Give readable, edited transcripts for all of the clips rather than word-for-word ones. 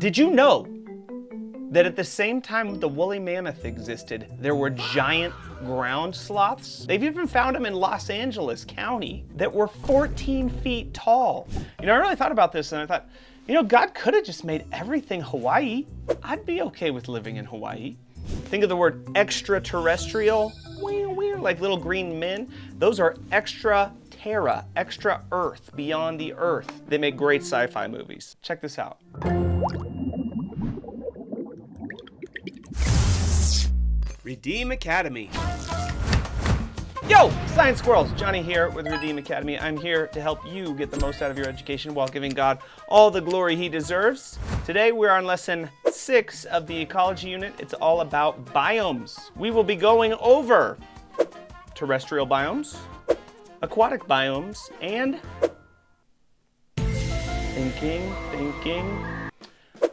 Did you know that at the same time the woolly mammoth existed, there were giant ground sloths? They've even found them in Los Angeles County that were 14 feet tall. You know, I really thought about this and I thought, you know, God could have just made everything Hawaii. I'd be okay with living in Hawaii. Think of the word extraterrestrial, like little green men. Those are extra terra, extra earth, beyond the earth. They make great sci-fi movies. Check this out. Redeem Academy. Yo, Science Squirrels, Johnny here with Redeem Academy. I'm here to help you get the most out of your education while giving God all the glory he deserves. Today we're on lesson 6 of the Ecology unit. It's all about biomes. We will be going over terrestrial biomes, aquatic biomes, and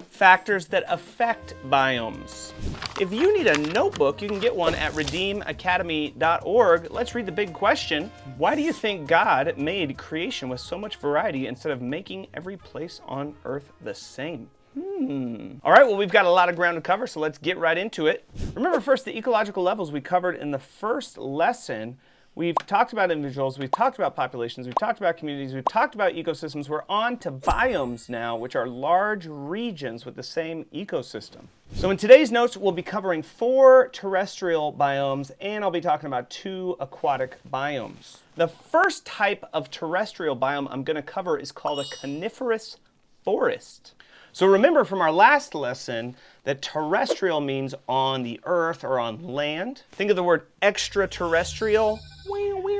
factors that affect biomes. If you need a notebook, you can get one at redeemacademy.org. Let's read the big question. Why do you think God made creation with so much variety instead of making every place on earth the same? All right, well, we've got a lot of ground to cover, so let's get right into it. Remember first the ecological levels we covered in the first lesson. We've talked about individuals, we've talked about populations, we've talked about communities, we've talked about ecosystems. We're on to biomes now, which are large regions with the same ecosystem. So in today's notes, we'll be covering 4 terrestrial biomes, and I'll be talking about 2 aquatic biomes. The first type of terrestrial biome I'm going to cover is called a coniferous forest. So remember from our last lesson that terrestrial means on the earth or on land. Think of the word extraterrestrial,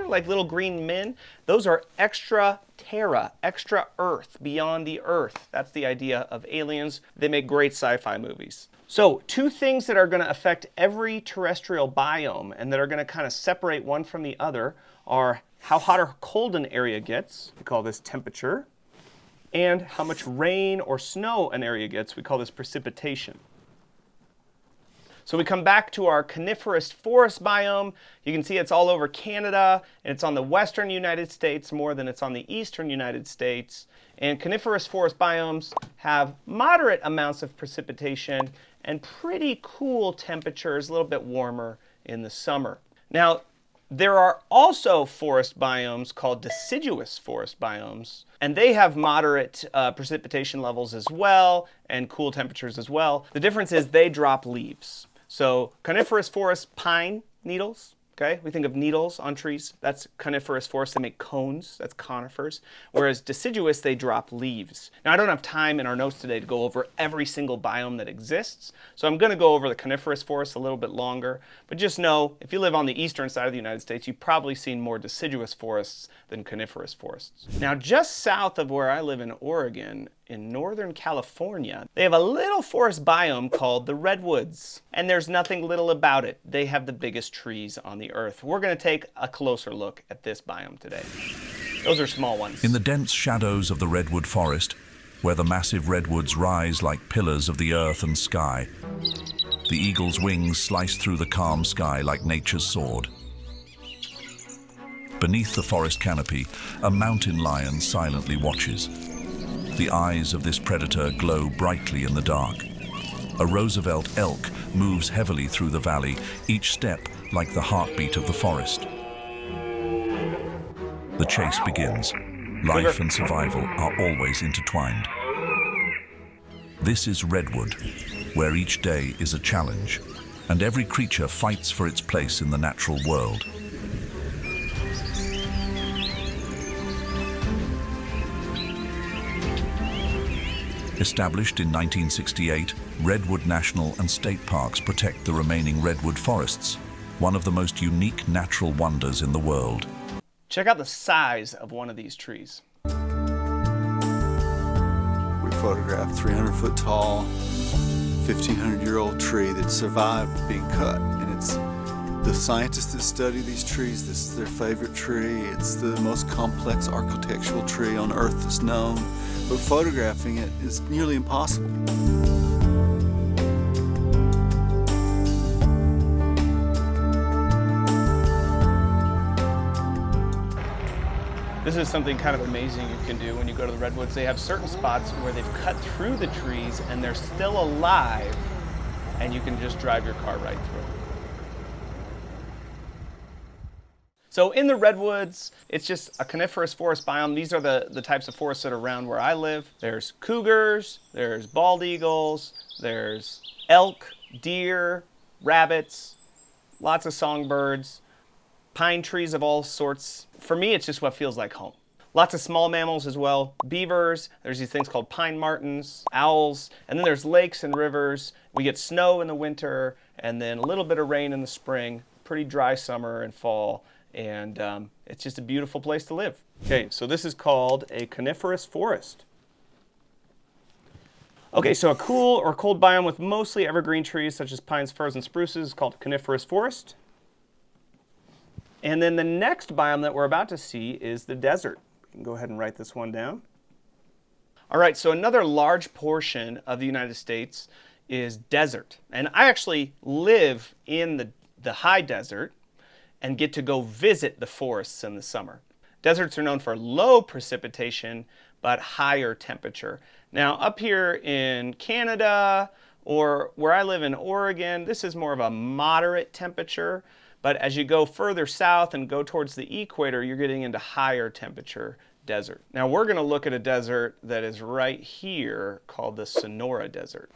like little green men. Those are extra terra, extra earth, beyond the earth. That's the idea of aliens. They make great sci-fi movies. So 2 things that are going to affect every terrestrial biome and that are going to kind of separate one from the other are how hot or cold an area gets. We call this temperature. And how much rain or snow an area gets. We call this precipitation. So we come back to our coniferous forest biome. You can see it's all over Canada, and it's on the western United States more than it's on the eastern United States. And coniferous forest biomes have moderate amounts of precipitation and pretty cool temperatures, a little bit warmer in the summer. Now, there are also forest biomes called deciduous forest biomes, and they have moderate precipitation levels as well and cool temperatures as well. The difference is they drop leaves. So coniferous forest pine needles, okay? We think of needles on trees. That's coniferous forest. They make cones. That's conifers. Whereas deciduous, they drop leaves. Now, I don't have time in our notes today to go over every single biome that exists. So I'm going to go over the coniferous forest a little bit longer. But just know, if you live on the eastern side of the United States, you've probably seen more deciduous forests than coniferous forests. Now, just south of where I live in Oregon, in Northern California, they have a little forest biome called the redwoods. And there's nothing little about it. They have the biggest trees on the earth. We're going to take a closer look at this biome today. Those are small ones. In the dense shadows of the redwood forest, where the massive redwoods rise like pillars of the earth and sky, the eagle's wings slice through the calm sky like nature's sword. Beneath the forest canopy, a mountain lion silently watches. The eyes of this predator glow brightly in the dark. A Roosevelt elk moves heavily through the valley, each step like the heartbeat of the forest. The chase begins. Life and survival are always intertwined. This is redwood, where each day is a challenge, and every creature fights for its place in the natural world. Established in 1968, Redwood National and State Parks protect the remaining redwood forests, one of the most unique natural wonders in the world. Check out the size of one of these trees. We photographed 300-foot tall, 1,500-year-old tree that survived being cut. And it's the scientists that study these trees, this is their favorite tree. It's the most complex architectural tree on earth that's known. But photographing it is nearly impossible. This is something kind of amazing you can do when you go to the redwoods. They have certain spots where they've cut through the trees and they're still alive, and you can just drive your car right through. So in the redwoods, it's just a coniferous forest biome. These are the types of forests that are around where I live. There's cougars, there's bald eagles, there's elk, deer, rabbits, lots of songbirds, pine trees of all sorts. For me, it's just what feels like home. Lots of small mammals as well. Beavers, there's these things called pine martens, owls, and then there's lakes and rivers. We get snow in the winter, and then a little bit of rain in the spring, pretty dry summer and fall. And it's just a beautiful place to live. Okay, so this is called a coniferous forest. Okay, so a cool or cold biome with mostly evergreen trees such as pines, firs, and spruces is called a coniferous forest. And then the next biome that we're about to see is the desert. We can go ahead and write this one down. All right, so another large portion of the United States is desert. And I actually live in the high desert and get to go visit the forests in the summer. Deserts are known for low precipitation, but higher temperature. Now, up here in Canada, or where I live in Oregon, this is more of a moderate temperature, but as you go further south and go towards the equator, you're getting into higher temperature desert. Now, we're gonna look at a desert that is right here called the Sonora Desert.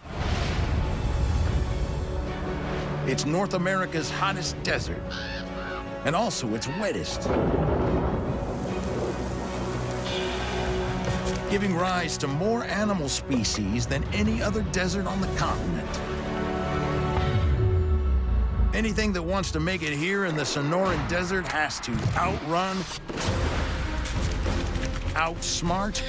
It's North America's hottest desert, and also its wettest, giving rise to more animal species than any other desert on the continent. Anything that wants to make it here in the Sonoran Desert has to outrun, outsmart,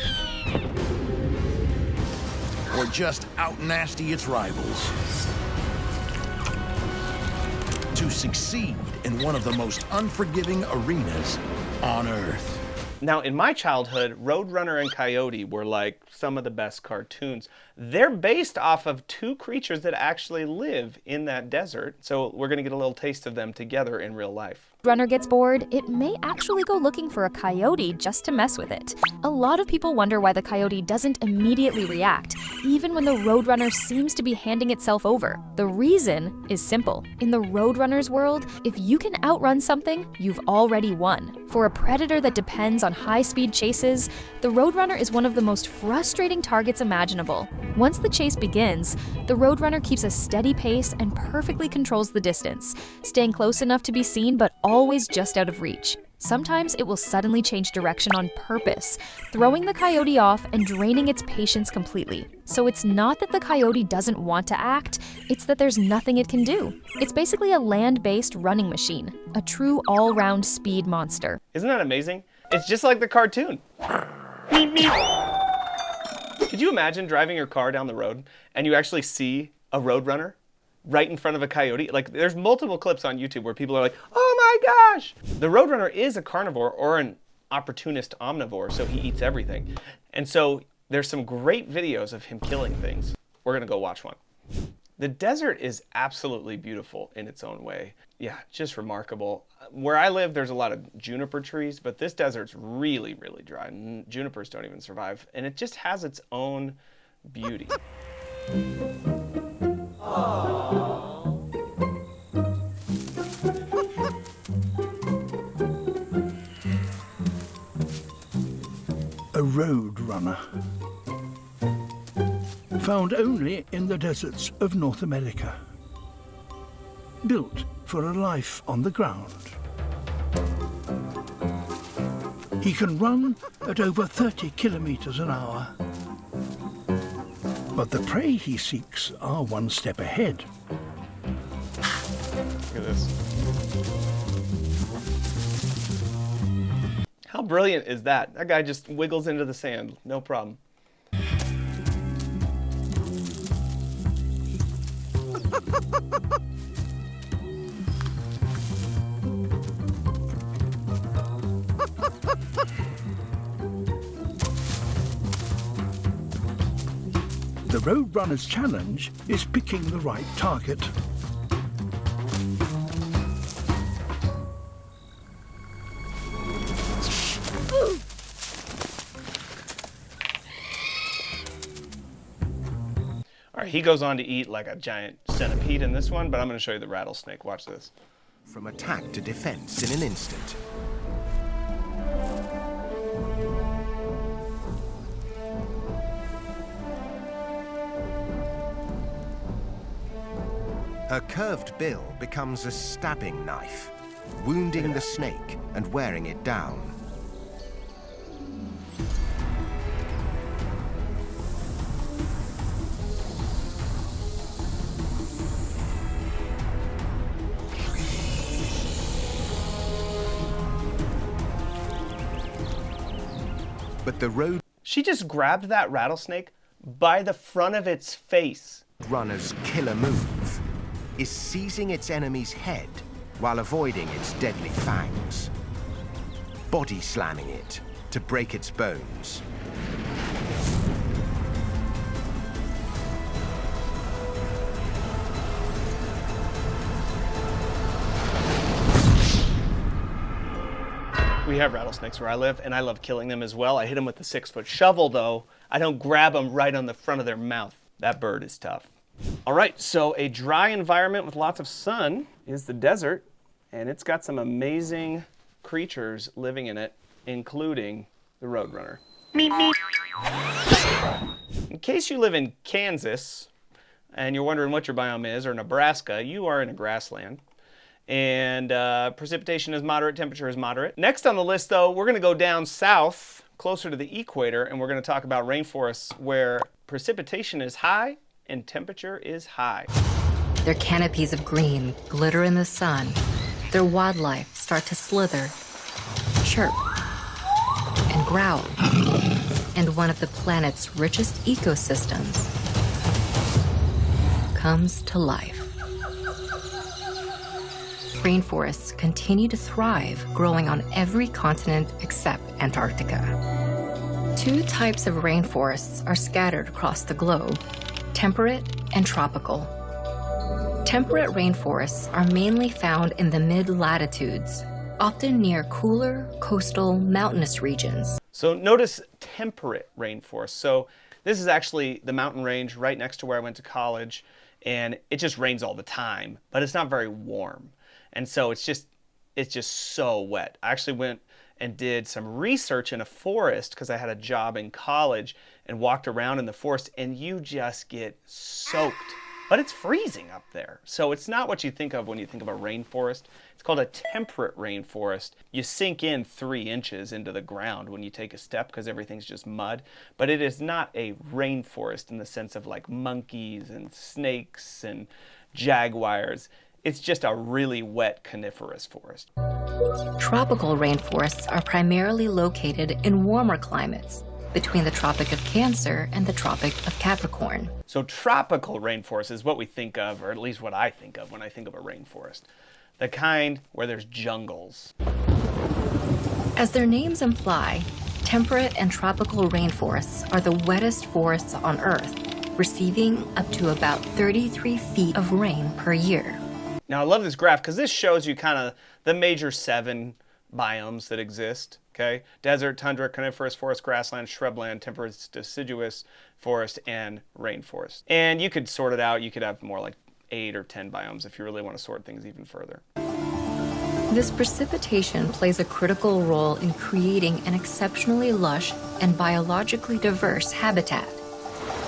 or just out-nasty its rivals to succeed in one of the most unforgiving arenas on Earth. Now, in my childhood, Roadrunner and Coyote were like some of the best cartoons. They're based off of two creatures that actually live in that desert. So we're gonna get a little taste of them together in real life. Runner gets bored, it may actually go looking for a coyote just to mess with it. A lot of people wonder why the coyote doesn't immediately react, even when the Roadrunner seems to be handing itself over. The reason is simple. In the Roadrunner's world, if you can outrun something, you've already won. For a predator that depends on high-speed chases, the Roadrunner is one of the most frustrating targets imaginable. Once the chase begins, the Roadrunner keeps a steady pace and perfectly controls the distance, staying close enough to be seen but always just out of reach. Sometimes it will suddenly change direction on purpose, throwing the coyote off and draining its patience completely. So it's not that the coyote doesn't want to act, it's that there's nothing it can do. It's basically a land-based running machine, a true all-round speed monster. Isn't that amazing? It's just like the cartoon. Meep, meep. Could you imagine driving your car down the road and you actually see a Roadrunner right in front of a coyote? Like, there's multiple clips on YouTube where people are like, oh my gosh! The Roadrunner is a carnivore or an opportunist omnivore, so he eats everything. And so there's some great videos of him killing things. We're gonna go watch one. The desert is absolutely beautiful in its own way. Yeah, just remarkable. Where I live, there's a lot of juniper trees, but this desert's really, really dry. Junipers don't even survive, and it just has its own beauty. A Roadrunner, found only in the deserts of North America, built for a life on the ground. He can run at over 30 kilometers an hour, but the prey he seeks are one step ahead. Look at this. How brilliant is that? That guy just wiggles into the sand, no problem. The Roadrunner's challenge is picking the right target. right, he goes on to eat like a giant centipede in this one, but I'm going to show you the rattlesnake. Watch this. From attack to defense in an instant. Her curved bill becomes a stabbing knife, wounding the snake and wearing it down. But the road She just grabbed that rattlesnake by the front of its face. runner's killer move is seizing its enemy's head while avoiding its deadly fangs, body slamming it to break its bones. We have rattlesnakes where I live, and I love killing them as well. I hit them with the 6-foot shovel, though. I don't grab them right on the front of their mouth. That bird is tough. All right, so a dry environment with lots of sun is the desert, and it's got some amazing creatures living in it, including the roadrunner. In case you live in Kansas, and you're wondering what your biome is, or Nebraska, you are in a grassland. And precipitation is moderate, temperature is moderate. Next on the list, though, we're going to go down south, closer to the equator, and we're going to talk about rainforests where precipitation is high and temperature is high. Their canopies of green glitter in the sun. Their wildlife start to slither, chirp, and growl. And one of the planet's richest ecosystems comes to life. Rainforests continue to thrive, growing on every continent except Antarctica. Two types of rainforests are scattered across the globe: temperate and tropical. Temperate rainforests are mainly found in the mid-latitudes, often near cooler, coastal, mountainous regions. So notice temperate rainforest. So this is actually the mountain range right next to where I went to college, and it just rains all the time, but it's not very warm. And so it's just so wet. I actually went and did some research in a forest because I had a job in college and walked around in the forest, and you just get soaked. But it's freezing up there. So it's not what you think of when you think of a rainforest. It's called a temperate rainforest. You sink in 3 inches into the ground when you take a step because everything's just mud. But it is not a rainforest in the sense of like monkeys and snakes and jaguars. It's just a really wet coniferous forest. Tropical rainforests are primarily located in warmer climates, between the Tropic of Cancer and the Tropic of Capricorn. So tropical rainforest is what we think of, or at least what I think of when I think of a rainforest. The kind where there's jungles. As their names imply, temperate and tropical rainforests are the wettest forests on Earth, receiving up to about 33 feet of rain per year. Now I love this graph because this shows you kind of the major 7 biomes that exist. Okay, desert, tundra, coniferous forest, grassland, shrubland, temperate deciduous forest, and rainforest. And you could sort it out. You could have more like 8 or 10 biomes if you really want to sort things even further. This precipitation plays a critical role in creating an exceptionally lush and biologically diverse habitat.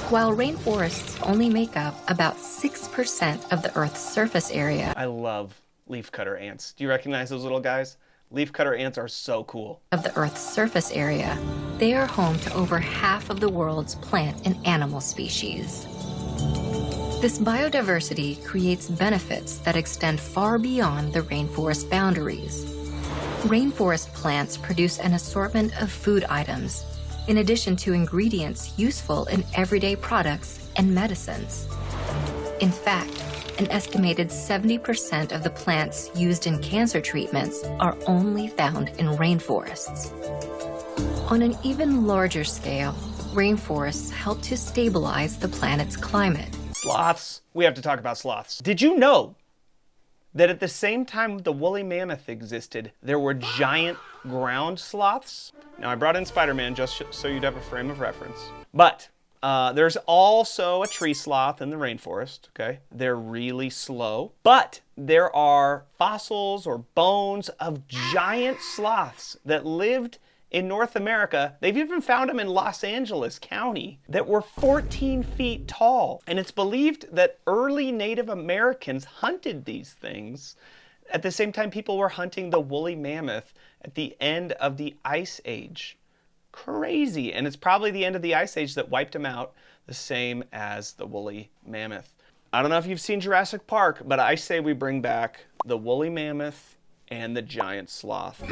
While rainforests only make up about 6% of the Earth's surface area. I love leafcutter ants. Do you recognize those little guys? Leafcutter ants are so cool. Of the Earth's surface area, they are home to over half of the world's plant and animal species. This biodiversity creates benefits that extend far beyond the rainforest boundaries. Rainforest plants produce an assortment of food items, in addition to ingredients useful in everyday products and medicines. In fact, an estimated 70% of the plants used in cancer treatments are only found in rainforests. On an even larger scale, rainforests help to stabilize the planet's climate. Sloths. We have to talk about sloths. Did you know that at the same time the woolly mammoth existed, there were giant ground sloths? Now, I brought in Spider-Man just so you'd have a frame of reference. But There's also a tree sloth in the rainforest, okay? They're really slow, but there are fossils or bones of giant sloths that lived in North America. They've even found them in Los Angeles County that were 14 feet tall. And it's believed that early Native Americans hunted these things at the same time people were hunting the woolly mammoth at the end of the Ice Age. Crazy. And it's probably the end of the Ice Age that wiped them out, the same as the woolly mammoth. I don't know if you've seen Jurassic Park, but I say we bring back the woolly mammoth and the giant sloth.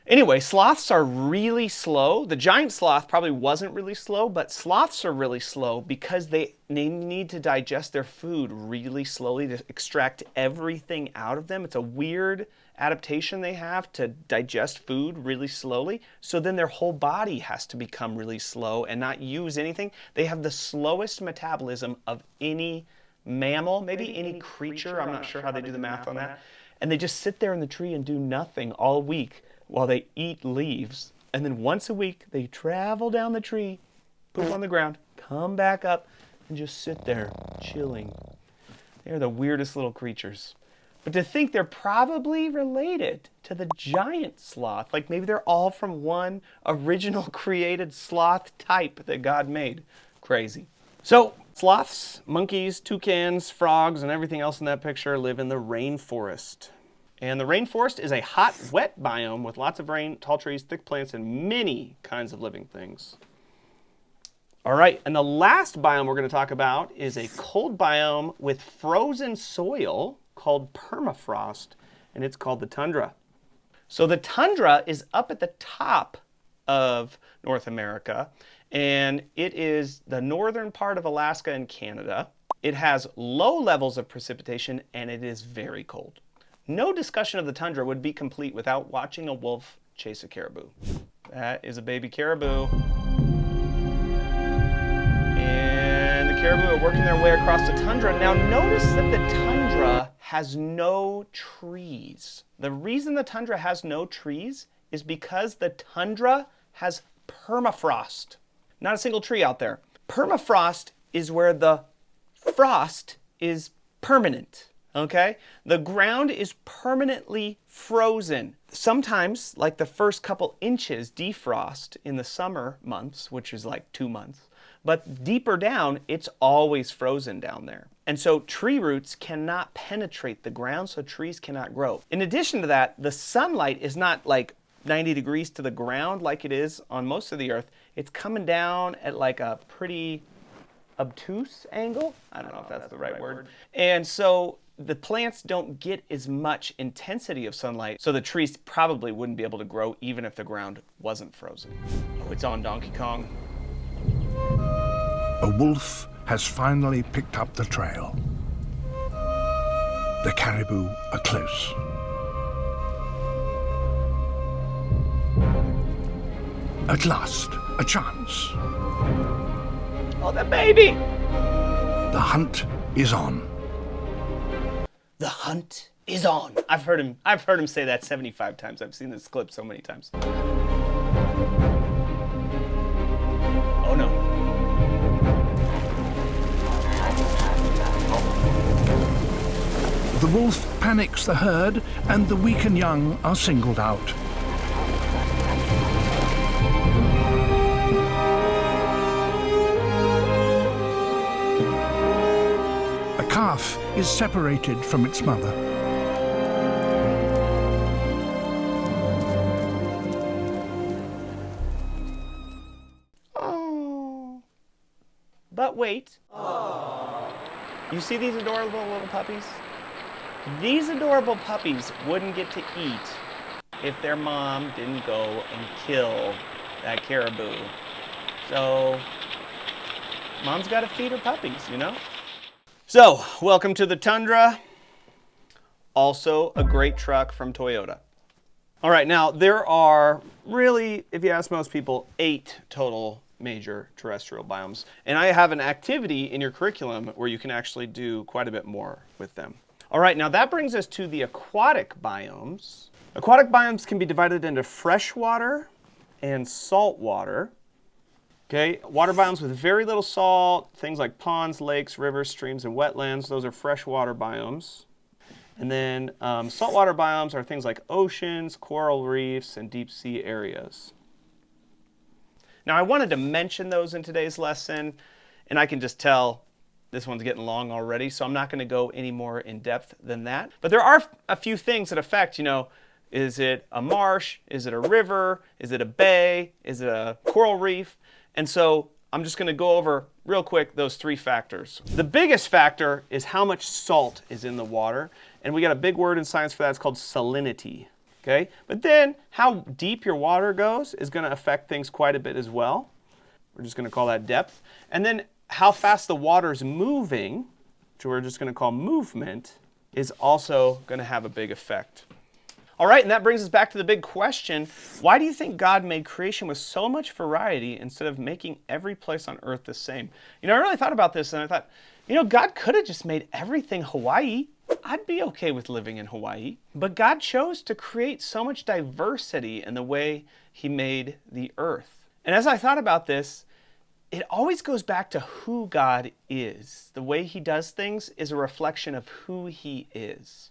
Anyway, sloths are really slow. The giant sloth probably wasn't really slow, but sloths are really slow because they need to digest their food really slowly to extract everything out of them. It's a weird adaptation they have to digest food really slowly. So then their whole body has to become really slow and not use anything. They have the slowest metabolism of any mammal, maybe any creature. I'm not sure how they do the math on that. And they just sit there in the tree and do nothing all week while they eat leaves. And then once a week, they travel down the tree, poop on the ground, come back up, and just sit there chilling. They're the weirdest little creatures. But to think they're probably related to the giant sloth, like maybe they're all from one original created sloth type that God made. Crazy. So sloths, monkeys, toucans, frogs, and everything else in that picture live in the rainforest. And the rainforest is a hot, wet biome with lots of rain, tall trees, thick plants, and many kinds of living things. All right, and the last biome we're going to talk about is a cold biome with frozen soil called permafrost, and it's called the tundra. So the tundra is up at the top of North America, and it is the northern part of Alaska and Canada. It has low levels of precipitation, and it is very cold. No discussion of the tundra would be complete without watching a wolf chase a caribou. That is a baby caribou. And the caribou are working their way across the tundra. Now notice that the tundra has no trees. The reason the tundra has no trees is because the tundra has permafrost. Not a single tree out there. Permafrost is where the frost is permanent. Okay? The ground is permanently frozen. Sometimes, like the first couple inches defrost in the summer months, which is like 2 months. But deeper down, it's always frozen down there. And so tree roots cannot penetrate the ground, so trees cannot grow. In addition to that, the sunlight is not like 90 degrees to the ground like it is on most of the earth. It's coming down at like a pretty obtuse angle. I don't know if that's the right word. And so the plants don't get as much intensity of sunlight, so the trees probably wouldn't be able to grow even if the ground wasn't frozen. Oh, it's on Donkey Kong. A wolf has finally picked up the trail. The caribou are close. At last, a chance. Oh, the baby! The hunt is on. The hunt is on. I've heard him say that 75 times. I've seen this clip so many times. Oh no. The wolf panics the herd, and the weak and young are singled out. A calf is separated from its mother. Oh. But wait. You see these adorable little puppies? These adorable puppies wouldn't get to eat if their mom didn't go and kill that caribou. So, mom's got to feed her puppies, you know? So, welcome to the Tundra. Also a great truck from Toyota. All right, now there are really, if you ask most people, 8 total major terrestrial biomes. And I have an activity in your curriculum where you can actually do quite a bit more with them. All right, now that brings us to the aquatic biomes. Aquatic biomes can be divided into freshwater and saltwater. Okay, water biomes with very little salt, things like ponds, lakes, rivers, streams, and wetlands. Those are freshwater biomes. And then saltwater biomes are things like oceans, coral reefs, and deep sea areas. Now, I wanted to mention those in today's lesson, and I can just tell this one's getting long already, so I'm not going to go any more in depth than that. But there are a few things that affect, is it a marsh? Is it a river? Is it a bay? Is it a coral reef? And so I'm just going to go over real quick those three factors. The biggest factor is how much salt is in the water, and we got a big word in science for that. It's called salinity. Okay? But then how deep your water goes is going to affect things quite a bit as well. We're just going to call that depth. And then how fast the water is moving, which we're just going to call movement, is also going to have a big effect. All right, and that brings us back to the big question. Why do you think God made creation with so much variety instead of making every place on earth the same? I really thought about this, and I thought, God could have just made everything Hawaii. I'd be okay with living in Hawaii. But God chose to create so much diversity in the way he made the earth. And as I thought about this, it always goes back to who God is. The way he does things is a reflection of who he is.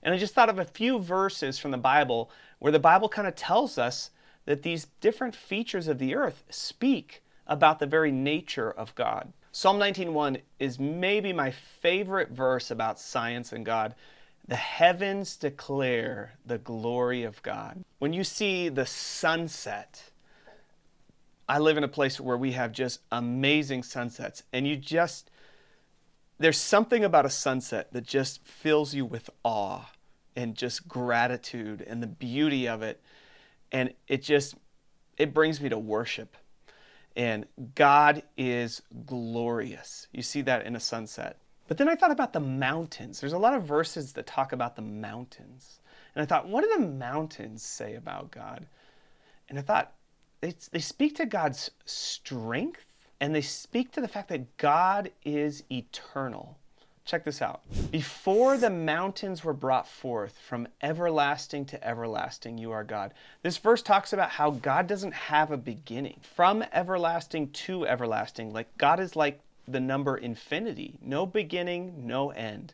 And I just thought of a few verses from the Bible where the Bible kind of tells us that these different features of the earth speak about the very nature of God. Psalm 19:1 is maybe my favorite verse about science and God. The heavens declare the glory of God. When you see the sunset, I live in a place where we have just amazing sunsets, and there's something about a sunset that just fills you with awe and just gratitude and the beauty of it. And it brings me to worship. And God is glorious. You see that in a sunset. But then I thought about the mountains. There's a lot of verses that talk about the mountains. And I thought, what do the mountains say about God? And I thought, they speak to God's strength, and they speak to the fact that God is eternal. Check this out. Before the mountains were brought forth, from everlasting to everlasting, you are God. This verse talks about how God doesn't have a beginning. From everlasting to everlasting, like God is like the number infinity. No beginning, no end.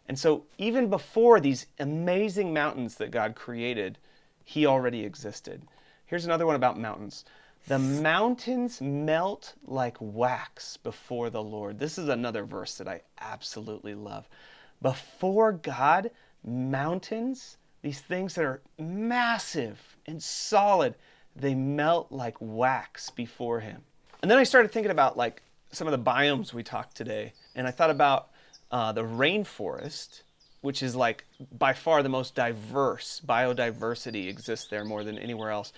And so even before these amazing mountains that God created, he already existed. Here's another one about mountains. The mountains melt like wax before the Lord. This is another verse that I absolutely love. Before God, mountains, these things that are massive and solid, they melt like wax before him. And then I started thinking about like some of the biomes we talked today. And I thought about the rainforest, which is like by far the most diverse. Biodiversity exists there more than anywhere else.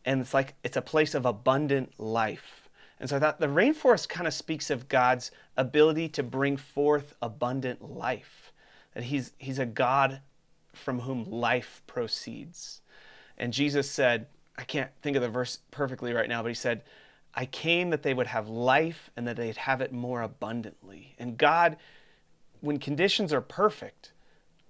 And it's a place of abundant life. And so I thought the rainforest kind of speaks of God's ability to bring forth abundant life. That he's a God from whom life proceeds. And Jesus said, I can't think of the verse perfectly right now, but he said, I came that they would have life and that they'd have it more abundantly. And God, when conditions are perfect,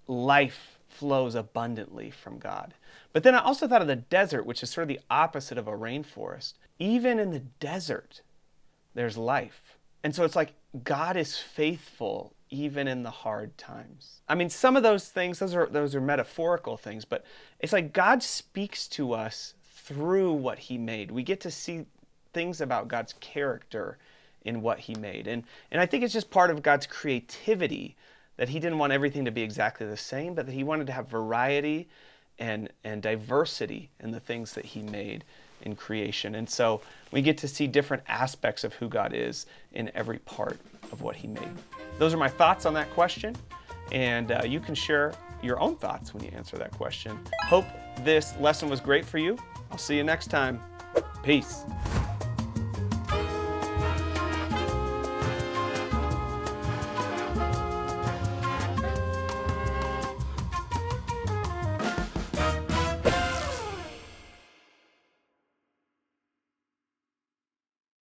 life flows abundantly from God. But then I also thought of the desert, which is sort of the opposite of a rainforest. Even in the desert, there's life. And so it's like God is faithful even in the hard times. I mean, some of those things, those are metaphorical things, but it's like God speaks to us through what he made. We get to see things about God's character in what he made. And I think it's just part of God's creativity that he didn't want everything to be exactly the same, but that he wanted to have variety and diversity in the things that he made in creation. And so we get to see different aspects of who God is in every part of what he made. Those are my thoughts on that question, and you can share your own thoughts when you answer that question. Hope this lesson was great for you. I'll see you next time. Peace.